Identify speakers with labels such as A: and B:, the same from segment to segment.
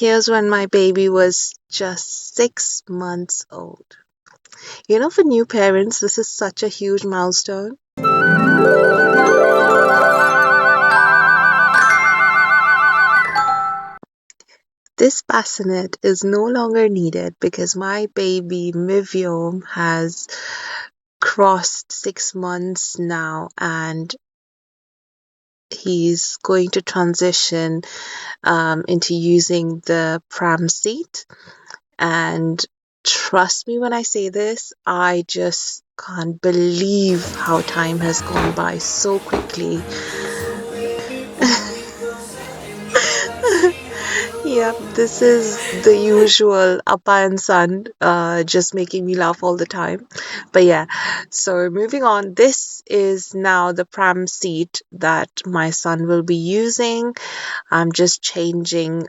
A: Here's when my baby was just 6 months old. For new parents, this is such a huge milestone. This bassinet is no longer needed because my baby Mivium has crossed 6 months now, and he's going to transition into using the pram seat. And trust me when I say this, I just can't believe how time has gone by so quickly. Yeah, this is the usual Appa and son, just making me laugh all the time. But yeah, so moving on, this is now the pram seat that my son will be using. I'm just changing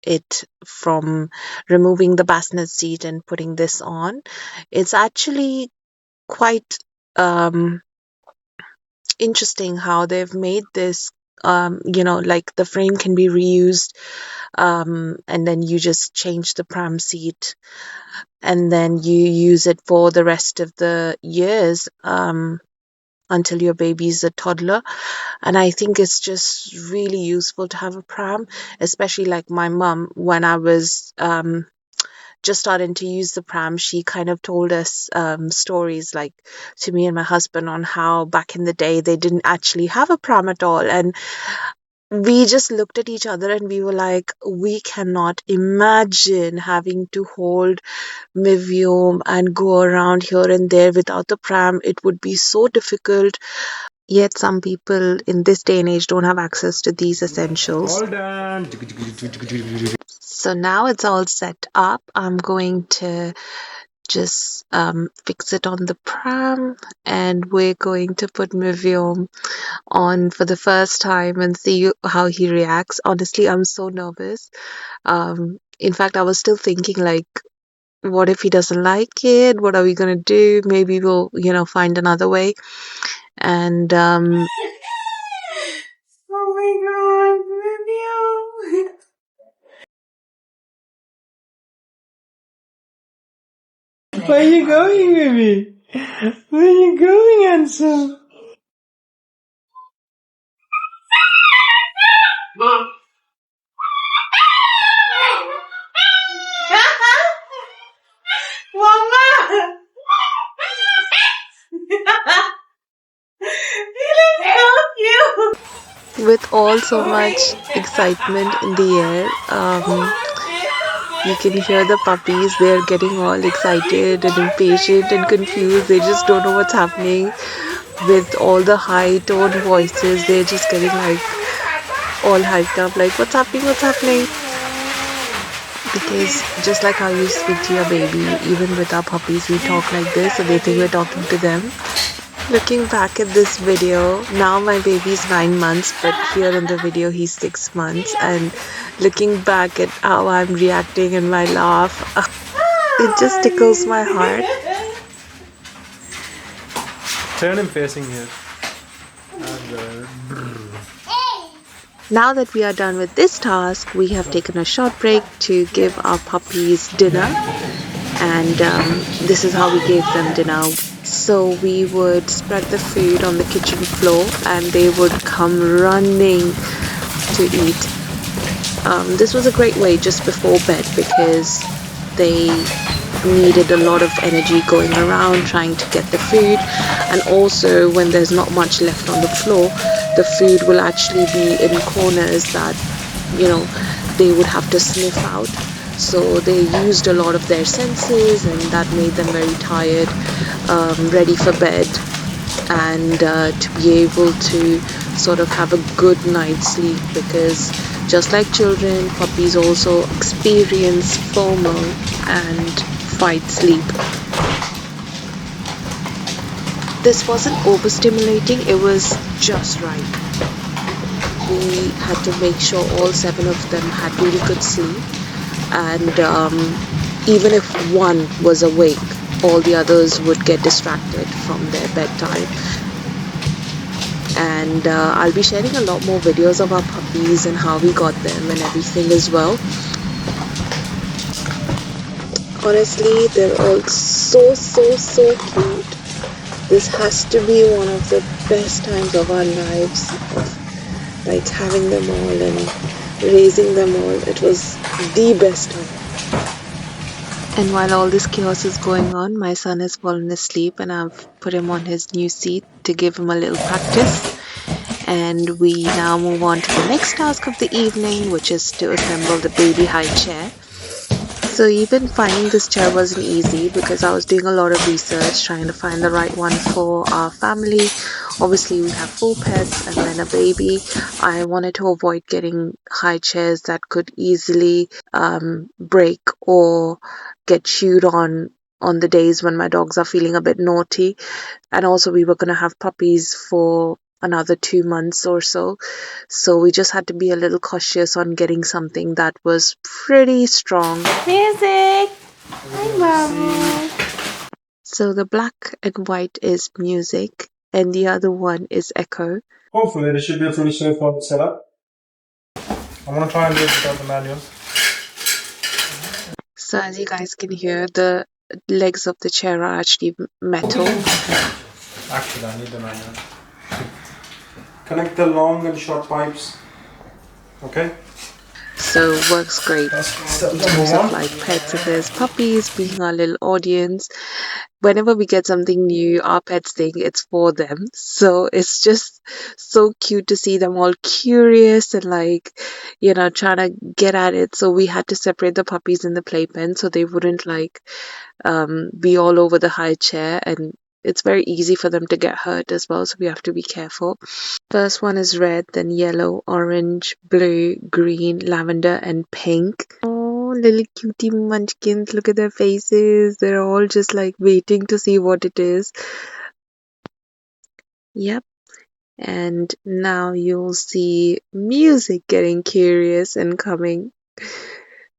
A: it from removing the bassinet seat and putting this on. It's actually quite interesting how they've made this. Like the frame can be reused, and then you just change the pram seat, and then you use it for the rest of the years, until your baby's a toddler. And I think it's just really useful to have a pram, especially like my mum. When I was just starting to use the pram, she kind of told us stories, like to me and my husband, on how back in the day they didn't actually have a pram at all. And we just looked at each other and we were like, we cannot imagine having to hold Mivium and go around here and there without the pram. It would be so difficult. Yet some people in this day and age don't have access to these essentials.
B: All done.
A: So now it's all set up. I'm going to just fix it on the pram, and we're going to put Mivium on for the first time and see how he reacts. Honestly, I'm so nervous. In fact, I was still thinking, like, what if he doesn't like it? What are we gonna do? Maybe we'll, find another way. And
C: Oh my god, Mivium! Where are you going, baby? Where are you going, handsome? Mom. Mama! He looks so cute!
A: with all so much excitement in the air, you can hear the puppies. They're getting all excited and impatient and confused. They just don't know what's happening. With all the high toned voices, they're just getting like all hyped up, like, what's happening, what's happening? Because just like how you speak to your baby, even with our puppies, we talk like this, so they think we're talking to them. Looking back at this video, now my baby's 9 months, but here in the video he's 6 months, and looking back at how I'm reacting and my laugh, it just tickles my heart.
B: Turn him facing here.
A: Now that we are done with this task, we have taken a short break to give our puppies dinner, and this is how we gave them dinner. So we would spread the food on the kitchen floor and they would come running to eat. This was a great way just before bed because they needed a lot of energy going around trying to get the food, and also when there's not much left on the floor, the food will actually be in corners that they would have to sniff out. So they used a lot of their senses, and that made them very tired, ready for bed, and to be able to sort of have a good night's sleep, because just like children, puppies also experience FOMO and fight sleep. This wasn't overstimulating, it was just right. We had to make sure all 7 of them had really good sleep, and even if one was awake, all the others would get distracted from their bedtime. and I'll be sharing a lot more videos of our puppies and how we got them and everything as well. Honestly, they're all so cute. This has to be one of the best times of our lives, of like having them all and raising them all. It was the best time. And while all this chaos is going on, my son has fallen asleep and I've put him on his new seat to give him a little practice. And we now move on to the next task of the evening, which is to assemble the baby high chair. So even finding this chair wasn't easy because I was doing a lot of research trying to find the right one for our family. Obviously we have 4 pets and then a baby. I wanted to avoid getting high chairs that could easily break or get chewed on the days when my dogs are feeling a bit naughty. And also we were going to have puppies for another 2 months or so. So we just had to be a little cautious on getting something that was pretty strong.
C: Music! Hi, Mama.
A: So the black and white is music and the other one is echo.
B: Hopefully this should be a pretty straightforward setup. I'm gonna try and do it without the manual.
A: So as you guys can hear, the legs of the chair are actually metal.
B: Actually, I need the manual. Connect the long and short pipes. Okay?
A: So works great in terms of like pets. If there's puppies being our little audience, whenever we get something new, our pets think it's for them. So it's just so cute to see them all curious and like, you know, trying to get at it. So we had to separate the puppies in the playpen so they wouldn't like be all over the high chair, and it's very easy for them to get hurt as well, so we have to be careful. First one is red, then yellow, orange, blue, green, lavender, and pink. Oh, little cutie munchkins, look at their faces. They're all just like waiting to see what it is. Yep. And now you'll see music getting curious and coming.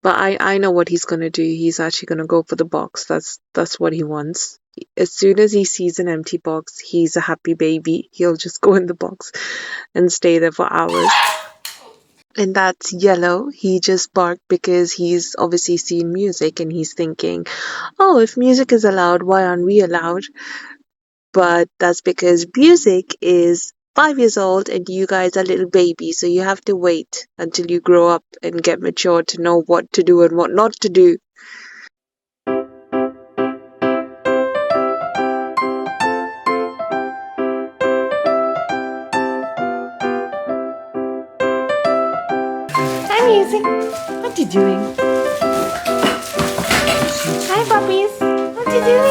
A: But I know what he's gonna do. He's actually gonna go for the box. That's what he wants. As soon as he sees an empty box, he's a happy baby. He'll just go in the box and stay there for hours. And that's yellow. He just barked because he's obviously seen music and he's thinking, oh, if music is allowed, why aren't we allowed? But that's because music is 5 years old and you guys are little babies, so you have to wait until you grow up and get mature to know what to do and what not to do.
C: Hi, Music. What you doing? Hi, puppies. What you doing?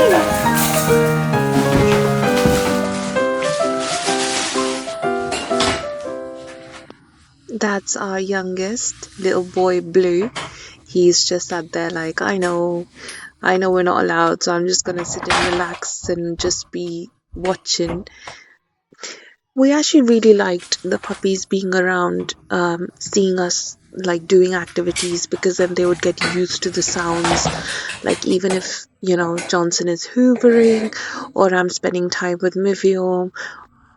A: That's our youngest, little boy Blue. He's just sat there like, I know we're not allowed, so I'm just gonna sit and relax and just be watching. We actually really liked the puppies being around, seeing us like doing activities, because then they would get used to the sounds. Like even if, you know, Johnson is hoovering, or I'm spending time with Mivium,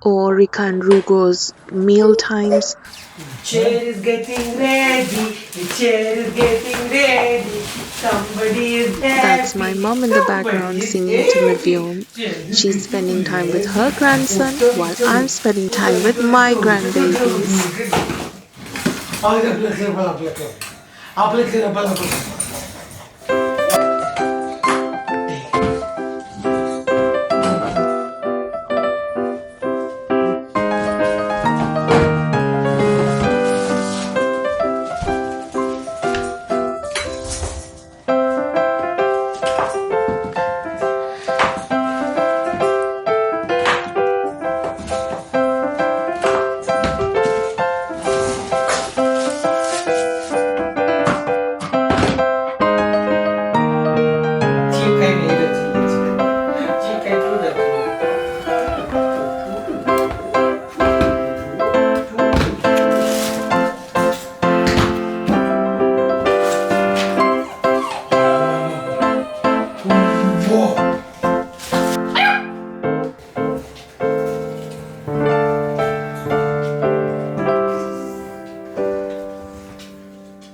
A: or Rika and Rugo's meal times.
C: The chair is getting ready. The chair is getting ready. Somebody is happy.
A: That's my mom in the background singing to Mivium. She's spending time with her grandson while I'm spending time with my grandbabies.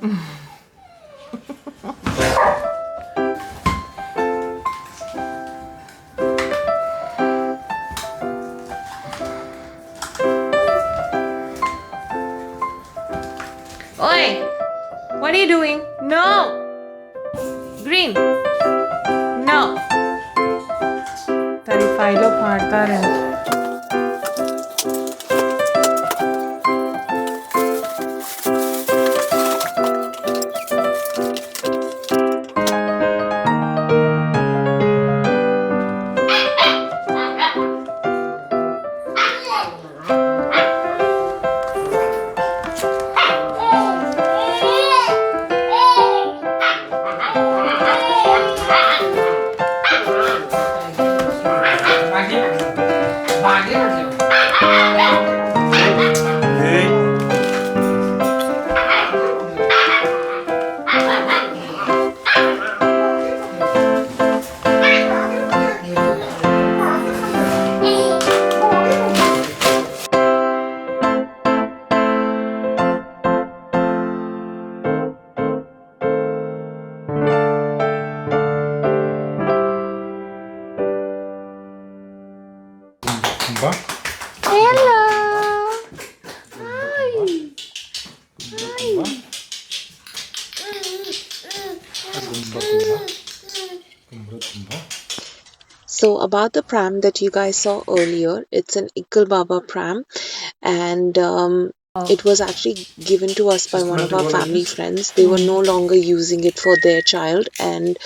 A: Oi! What are you doing? No! Green! No! तारी फाइलों फाड़ता रहे. Hello! Hi! So about the pram that you guys saw earlier, it's an Ikkal Baba pram, and it was actually given to us by one of our family friends. They were no longer using it for their child, and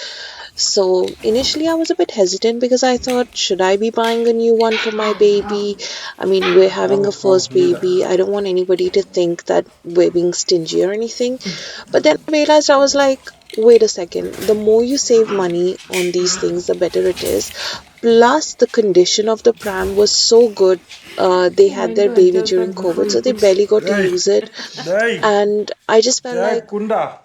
A: so initially I was a bit hesitant because I thought, should I be buying a new one for my baby? I mean, we're having a first baby. I don't want anybody to think that we're being stingy or anything. But then I realized, I was like, wait a second. The more you save money on these things, the better it is. Plus, the condition of the pram was so good. They had their baby during COVID, so they barely got to use it. And I just felt like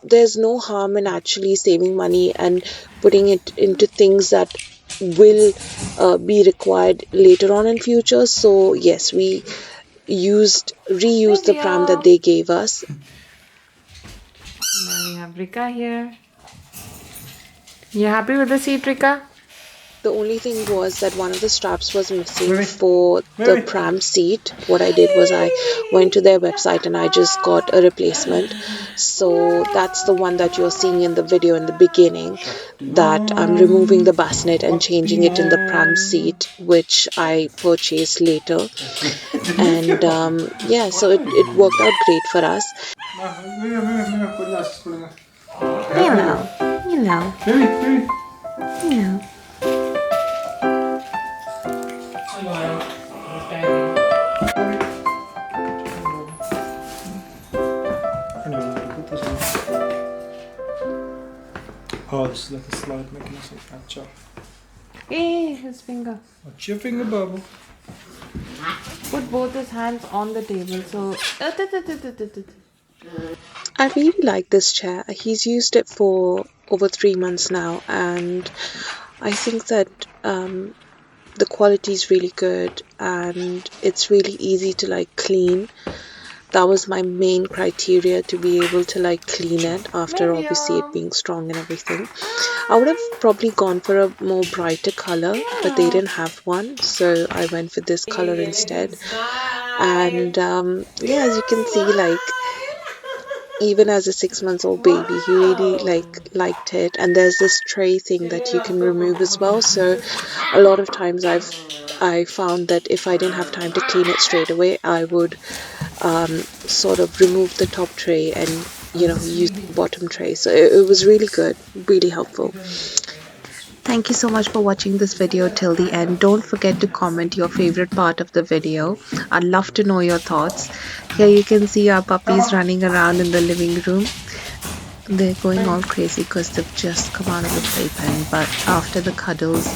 A: there's no harm in actually saving money and putting it into things that will be required later on in future. So yes, we reused the pram that they gave us.
D: Now we have Rika here. You happy with the seat, Rika?
A: The only thing was that one of the straps was missing for the pram seat. What I did was I went to their website and I just got a replacement. So that's the one that you're seeing in the video in the beginning, that I'm removing the bassinet and changing it in the pram seat, which I purchased later. And yeah, so it worked out great for us. You know.
B: Oh, this is like a slide mechanism. Acha.
D: Hey, his finger.
B: What's your finger, Babu?
D: Put both his hands on the table. So.
A: I really like this chair. He's used it for over 3 months now, and I think that the quality is really good and it's really easy to like clean. That was my main criteria, to be able to like clean it after obviously it being strong and everything. I would have probably gone for a more brighter color, but they didn't have one, so I went for this color instead. And yeah, as you can see, like even as a 6-month-old baby, he really liked it. And there's this tray thing that you can remove as well, so a lot of times I found that if I didn't have time to clean it straight away, I would sort of remove the top tray and use the bottom tray. So it was really good, really helpful. Thank you so much for watching this video till the end. Don't forget to comment your favorite part of the video. I'd love to know your thoughts. Here you can see our puppies running around in the living room. They're going all crazy because they've just come out of the playpen, but after the cuddles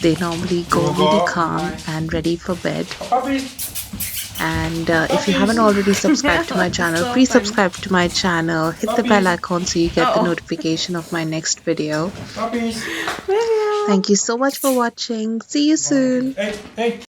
A: they normally go really calm and ready for bed. And if you haven't already subscribed to my channel, please subscribe to my channel, hit the bell icon so you get the notification of my next video. Thank you so much for watching. See you soon.